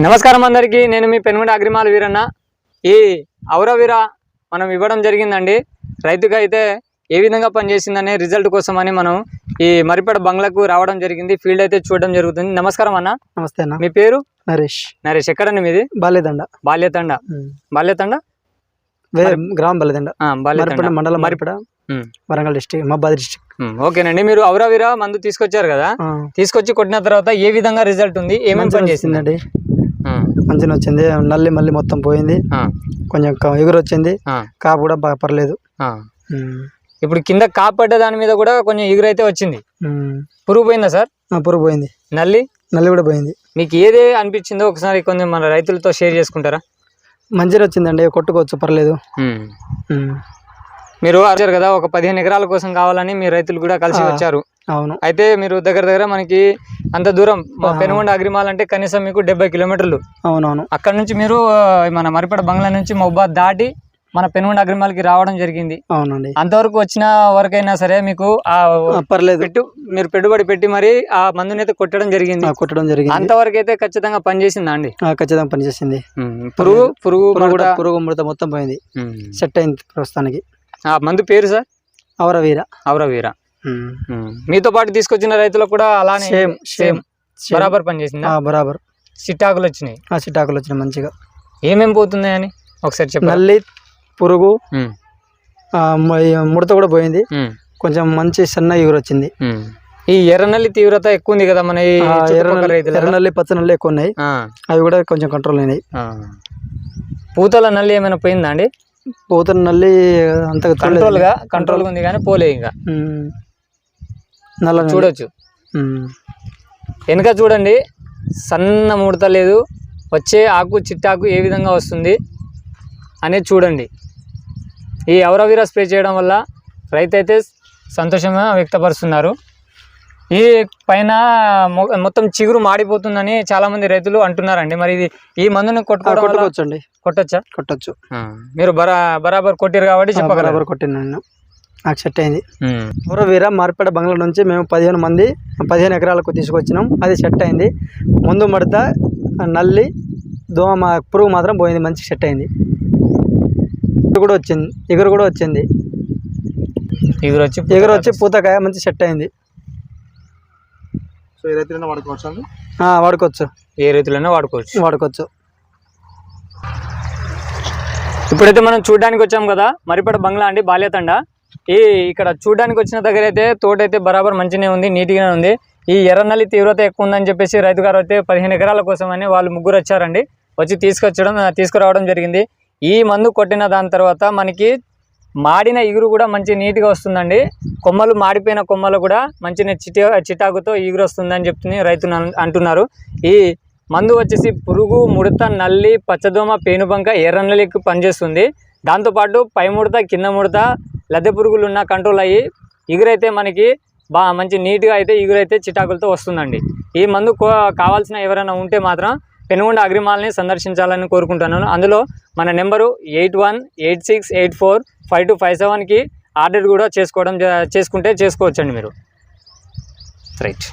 నమస్కారం అందరికీ, నేను మీ పెనుగొండ అగ్రిమాల్ వీరన్న. ఈ ఔరవీర మనం ఇవ్వడం జరిగిందండి. రైతుగా అయితే ఏ విధంగా పనిచేసిందనే రిజల్ట్ కోసమని మనం ఈ మరిపేడ బంగ్లాకు రావడం జరిగింది. ఫీల్డ్ అయితే చూడడం జరుగుతుంది. నమస్కారం అన్న. నమస్తే అన్న. మీ పేరు? నరేష్. నరేష్. ఎక్కడండి మీది? బాల్యతండ. బాల్యతండ. బాల్యతండ గ్రామం బాల్యతండ, మండలం మరిపేడ, వరంగల్ డిస్ట్రిక్ట్, మహబాద్ డిస్ట్రిక్ట్. ఓకేనండి. మీరు ఔరవీర మందు తీసుకొచ్చారు కదా, తీసుకొచ్చి కొట్టిన తర్వాత ఏ విధంగా రిజల్ట్ ఉంది, ఏమేమి పని చేసిందండి? మంచిగా వచ్చింది. నల్లి మళ్ళీ మొత్తం పోయింది, కొంచెం ఎగురు వచ్చింది, కాపు కూడా బాగా పర్లేదు. ఇప్పుడు కింద కాపు పడ్డ దాని మీద కూడా కొంచెం ఎగురు అయితే వచ్చింది. పురుగు పోయిందా సార్? పురుగు పోయింది. నల్లి కూడా పోయింది. మీకు ఏదే అనిపించిందో ఒకసారి కొంచెం మన రైతులతో షేర్ చేసుకుంటారా? మంచిగా వచ్చిందండి, కొట్టుకోవచ్చు, పర్లేదు. మీరు వచ్చారు కదా, ఒక 15 ఎకరాల కోసం కావాలని మీ రైతులు కూడా కలిసి వచ్చారు. అవును. అయితే మీరు దగ్గర మనకి అంత దూరం పెనుగొండ అగ్రిమాల్ అంటే కనీసం మీకు 70 కిలోమీటర్లు. అవునవును. అక్కడ నుంచి మీరు మన మరిపేడ బంగ్లా నుంచి మహబాద్ దాటి మన పెనుగొండ అగ్రిమాల్కి రావడం జరిగింది. అవునండి. అంతవరకు వచ్చిన వరకైనా సరే మీకు పర్లేదు, మీరు పెట్టుబడి పెట్టి మరి ఆ మందునైతే కొట్టడం జరిగింది. అంతవరకు అయితే ఖచ్చితంగా పనిచేసిందా అండి? ఖచ్చితంగా పనిచేసింది. పురుగు ముడత మొత్తం పోయింది, సెట్ అయింది ప్రస్తుతానికి. ఆ మందు పేరు సార్? ఔరవీర. మీతో పాటు తీసుకొచ్చిన రైతులకు కూడా అలానే సేమ్ బరాబర్ పనిచేసింది. బరాబర్. సిట్టాకులు వచ్చినాయి. సిట్టాకులు వచ్చినాయి మంచిగా. ఏమేమి పోతున్నాయి అని ఒకసారి చెప్పండి. నల్లి, పురుగు, ముడత కూడా పోయింది, కొంచెం మంచి సన్న ఎగురు వచ్చింది. ఈ ఎర్రనల్లి తీవ్రత ఎక్కువ ఉంది కదా మన ఎర్రనల్లి, పచ్చ నల్లి ఎక్కువ ఉన్నాయి, అవి కూడా కొంచెం కంట్రోల్ అయినాయి. పూతల నల్లి ఏమైనా పోయిందా అండి? పూతల నల్లి అంత కంట్రోల్ ఉంది కానీ పోలే. ఇంకా నల్ల చూడొచ్చు, వెనుక చూడండి, సన్న ముడత లేదు. వచ్చే ఆకు చిట్టాకు ఏ విధంగా వస్తుంది అనేది చూడండి. ఈ ఔరవీర స్ప్రే చేయడం వల్ల రైతు అయితే సంతోషంగా వ్యక్తపరుస్తున్నారు. ఈ పైన మొత్తం చిగురు మాడిపోతుందని చాలా మంది రైతులు అంటున్నారండి. మరి ఇది ఈ మందుని కొట్టొచ్చా? మీరు బరాబర్ కొట్టారు కాబట్టి చెప్పగలరు. కొట్టిన నాకు సెట్ అయింది. ఔరవీర మార్పేడ బంగ్లా నుంచి మేము 15 ఎకరాలకు తీసుకొచ్చినాం. అది సెట్ అయింది. ముందు మడత, నల్లి, దోమ, పురుగు మాత్రం పోయింది, మంచి సెట్ అయింది. ఎగురు కూడా వచ్చింది. ఎగురు వచ్చి పూతకాయ మంచి సెట్ అయింది. ఏ రైతులైనా వాడుకోవచ్చు. ఇప్పుడైతే మనం చూడడానికి వచ్చాం కదా, మరిపేడ బంగ్లా అండి, బాల్యతండ. ఇక్కడ చూడడానికి వచ్చిన దగ్గర అయితే తోట అయితే బరాబర్ మంచిగానే ఉంది, నీట్గానే ఉంది. ఈ ఎర్రనల్లి తీవ్రత ఎక్కువ ఉందని చెప్పేసి రైతు గారు అయితే 15 ఎకరాల కోసం అని వాళ్ళు ముగ్గురు వచ్చారండి. వచ్చి తీసుకురావడం జరిగింది. ఈ మందు కొట్టిన దాని తర్వాత మనకి మాడిన ఇగురు కూడా మంచి నీట్గా వస్తుందండి. కొమ్మలు మాడిపోయిన కొమ్మలు కూడా మంచి చిటాకుతో ఇగురు వస్తుందని చెప్పి రైతులు అంటున్నారు. ఈ మందు వచ్చేసి పురుగు, ముడత, నల్లి, పచ్చదోమ, పేనుబంక, ఎర్రనల్లికి పనిచేస్తుంది. దాంతోపాటు పై ముడత, కింద ముడత, లద్దె పురుగులు ఉన్న కంట్రోల్ అయ్యి ఇగురైతే మనకి మంచి నీట్గా అయితే ఇగురైతే చిటాకులతో వస్తుందండి. ఈ మందు కావాల్సిన ఎవరైనా ఉంటే మాత్రం పెనుగొండ అగ్రిమాల్ని సందర్శించాలని కోరుకుంటున్నాను. అందులో మన నెంబరు 8186845257కి ఆర్డర్ కూడా చేసుకోవచ్చండి మీరు. రైట్.